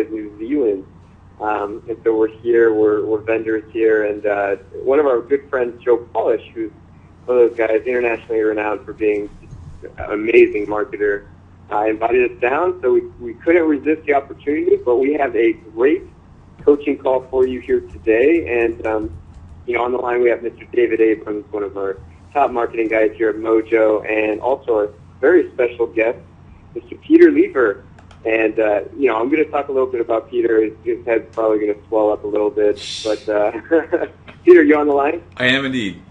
Australia, New Zealand. And so we're here, we're vendors here, and one of our good friends, Joe Polish, who's one of those guys internationally renowned for being an amazing marketer, invited us down, so we couldn't resist the opportunity, but we have a great coaching call for you here today, and on the line we have Mr. David Abrams, one of our top marketing guys here at Mojo, and also a very special guest, Mr. Peter Lever. And, I'm going to talk a little bit about Peter. His head's probably going to swell up a little bit. But, Peter, you on the line? I am indeed.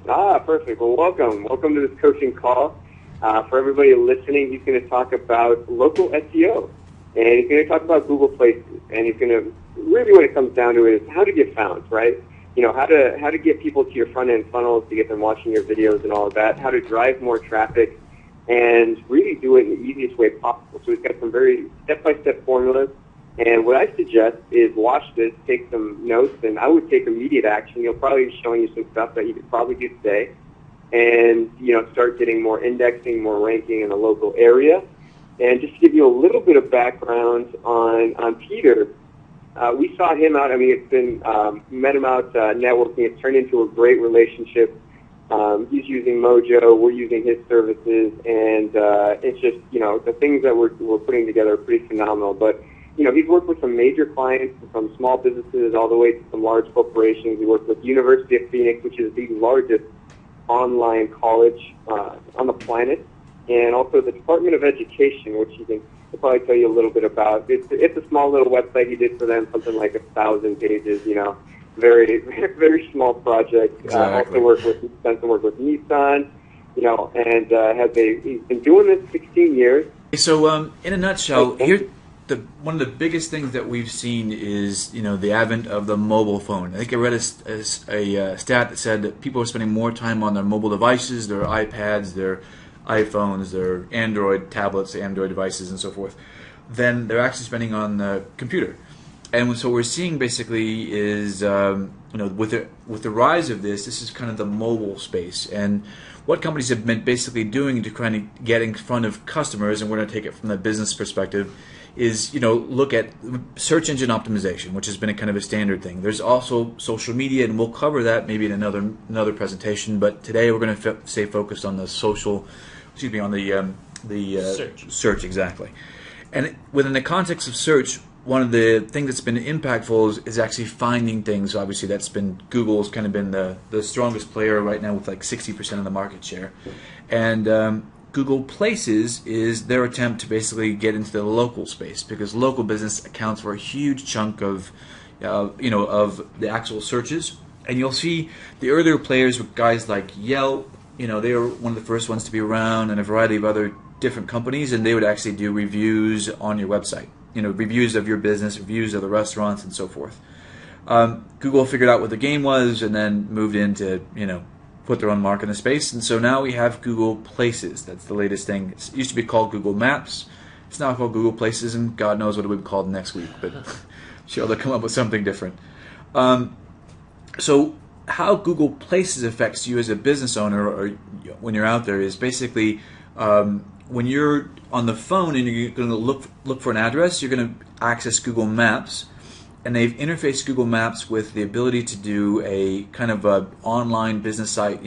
Ah, perfect. Well, welcome. Welcome to this coaching call. For everybody listening, he's going to talk about local SEO. And he's going to talk about Google Places. And he's going to, really what it comes down to is how to get found, right? How to get people to your front-end funnels, to get them watching your videos and all of that, how to drive more traffic, and really do it in the easiest way possible. So we've got some very step-by-step formulas. And what I suggest is watch this, take some notes, and I would take immediate action. He'll probably be showing you some stuff that you could probably do today. And, start getting more indexing, more ranking in the local area. And just to give you a little bit of background on Peter, we saw him out. It's been, met him out networking. It's turned into a great relationship. He's using Mojo, we're using his services, and it's just, the things that we're putting together are pretty phenomenal. But, he's worked with some major clients, from small businesses all the way to some large corporations. He worked with University of Phoenix, which is the largest online college on the planet, and also the Department of Education, which he can probably tell you a little bit about. It's a small little website he did for them, something like 1,000 pages, very, very small project. Exactly. Also done some work with Nissan, and he's been doing this 16 years. So, in a nutshell, one of the biggest things that we've seen is, the advent of the mobile phone. I think I read a stat that said that people are spending more time on their mobile devices, their iPads, their iPhones, their Android tablets, Android devices, and so forth, than they're actually spending on the computer. And so what we're seeing basically is, with the rise of this is kind of the mobile space. And what companies have been basically doing to kind of get in front of customers, and we're going to take it from the business perspective, is, look at search engine optimization, which has been a kind of a standard thing. There's also social media, and we'll cover that maybe in another presentation. But today we're going to stay focused on the search exactly. And within the context of search, one of the things that's been impactful is actually finding things. Obviously, that's been Google's kind of been the strongest player right now with like 60% of the market share. And Google Places is their attempt to basically get into the local space, because local business accounts for a huge chunk of the actual searches. And you'll see the earlier players with guys like Yelp. They were one of the first ones to be around, and a variety of other different companies, and they would actually do reviews on your website. Reviews of your business, reviews of the restaurants, and so forth. Google figured out what the game was and then moved in to, put their own mark in the space. And so now we have Google Places. That's the latest thing. It used to be called Google Maps. It's now called Google Places, and God knows what it would be called next week. But sure, they'll come up with something different. So how Google Places affects you as a business owner, or when you're out there, is basically when you're on the phone and you're going to look for an address, you're going to access Google Maps, and they've interfaced Google Maps with the ability to do a kind of a online business site,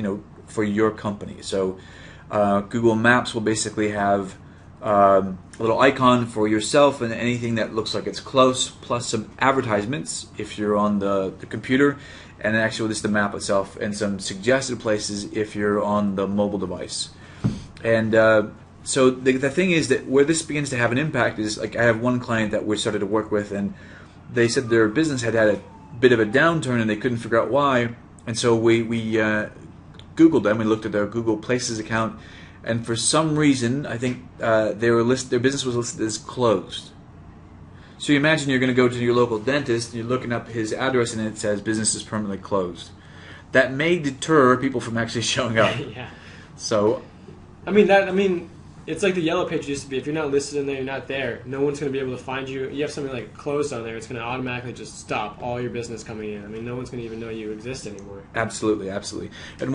for your company. So Google Maps will basically have a little icon for yourself and anything that looks like it's close, plus some advertisements if you're on the computer, and actually just the map itself, and some suggested places if you're on the mobile device. And so the thing is that where this begins to have an impact is, like, I have one client that we started to work with, and they said their business had a bit of a downturn and they couldn't figure out why. And so we Googled them. We looked at their Google Places account, and for some reason, I think their business was listed as closed. So you imagine you're going to go to your local dentist, and you're looking up his address, and it says business is permanently closed. That may deter people from actually showing up. Yeah. So, It's like the yellow page used to be. If you're not listed in there, you're not there. No one's going to be able to find you. You have something like closed on there, it's going to automatically just stop all your business coming in. I mean, no one's going to even know you exist anymore. Absolutely, absolutely. And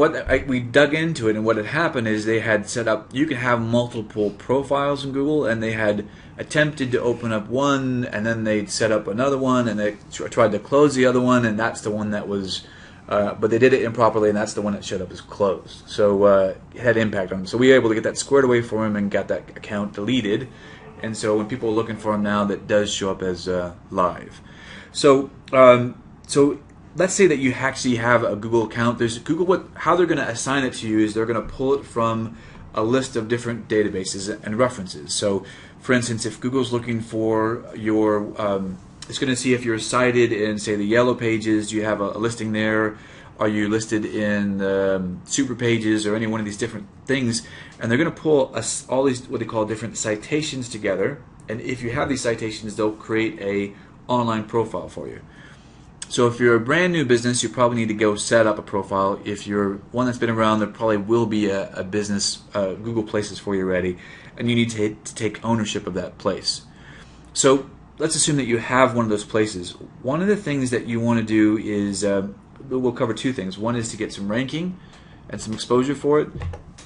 we dug into it, and what had happened is they had set up, you could have multiple profiles in Google, and they had attempted to open up one, and then they'd set up another one, and they tried to close the other one, and that's the one that was... but they did it improperly, and that's the one that showed up as closed. So it had impact on them. So we were able to get that squared away for him and got that account deleted. And so when people are looking for him now, that does show up as live. So let's say that you actually have a Google account. There's Google. How they're going to assign it to you is they're going to pull it from a list of different databases and references. So, for instance, if Google's looking for your it's going to see if you're cited in, say, the yellow pages. Do you have a listing there? Are you listed in super pages or any one of these different things? And they're going to pull all these what they call different citations together. And if you have these citations, they'll create a online profile for you. So if you're a brand new business, you probably need to go set up a profile. If you're one that's been around, there probably will be a business Google Places for you ready, and you need to take ownership of that place. So let's assume that you have one of those places. One of the things that you want to do is, we'll cover two things. One is to get some ranking and some exposure for it,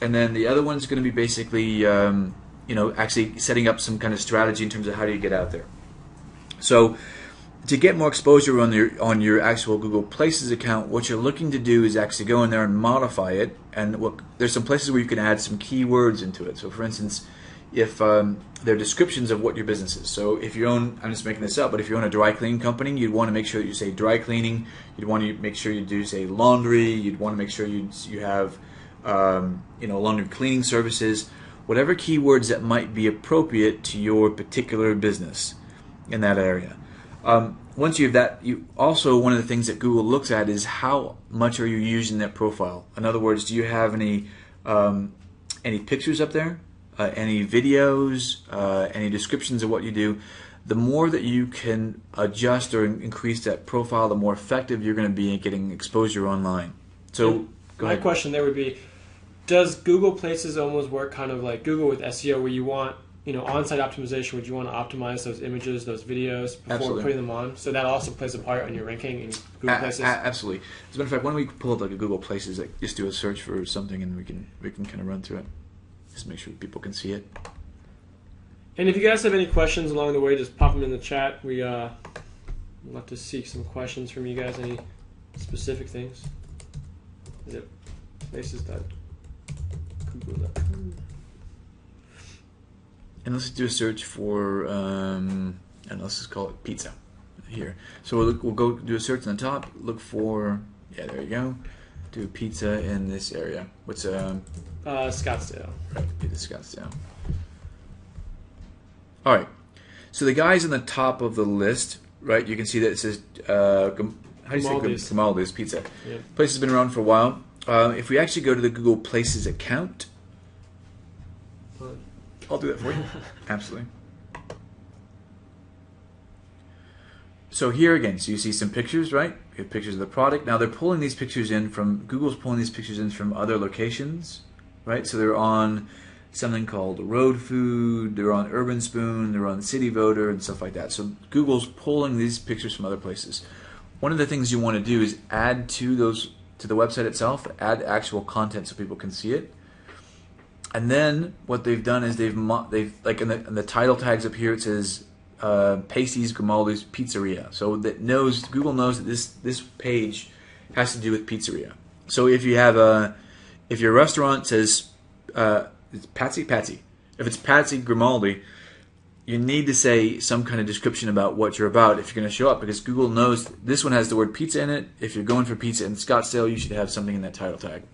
and then the other one is going to be basically, actually setting up some kind of strategy in terms of how do you get out there. So to get more exposure on your actual Google Places account, what you're looking to do is actually go in there and modify it. And there's some places where you can add some keywords into it. So, for instance, if there are descriptions of what your business is. So if you own, I'm just making this up, but if you own a dry cleaning company, you'd want to make sure that you say dry cleaning. You'd want to make sure you do say laundry. You'd want to make sure you have laundry cleaning services. Whatever keywords that might be appropriate to your particular business in that area. Once you have that, one of the things that Google looks at is how much are you using that profile. In other words, do you have any pictures up there, any videos, any descriptions of what you do? The more that you can adjust or increase that profile, the more effective you're going to be at getting exposure online. So, my question there would be, does Google Places almost work kind of like Google with SEO, where you want on-site optimization? Would you want to optimize those images, those videos before Absolutely. Putting them on? So that also plays a part on your ranking in Google Places. Absolutely. As a matter of fact, why don't we pull up like a Google Places, like just do a search for something, and we can kind of run through it. Just make sure people can see it. And if you guys have any questions along the way, just pop them in the chat. We'd love to seek some questions from you guys. Any specific things? Is it places.google.com? And let's do a search for, and let's just call it pizza here. So we'll go do a search on the top, look for, there you go, do pizza in this area. What's Scottsdale. Right, pizza Scottsdale. All right, so the guys on the top of the list, right, you can see that it says, how do you say Grimaldi's Pizza. Yeah. Place has been around for a while. If we actually go to the Google Places account, I'll do that for you. Absolutely. So here again, so you see some pictures, right? You have pictures of the product. Now they're pulling these pictures in from, Google's pulling these pictures in from other locations, right? So they're on something called Road Food, they're on Urban Spoon, they're on City Voter and stuff like that. So Google's pulling these pictures from other places. One of the things you want to do is add to the website itself, add actual content so people can see it. And then what they've done is they've like in the title tags up here it says Pasties Grimaldi's Pizzeria. So that Google knows that this page has to do with pizzeria. So if you have if your restaurant says it's Patsy, if it's Patsy Grimaldi, you need to say some kind of description about what you're about if you're going to show up, because Google knows this one has the word pizza in it. If you're going for pizza in Scottsdale, you should have something in that title tag.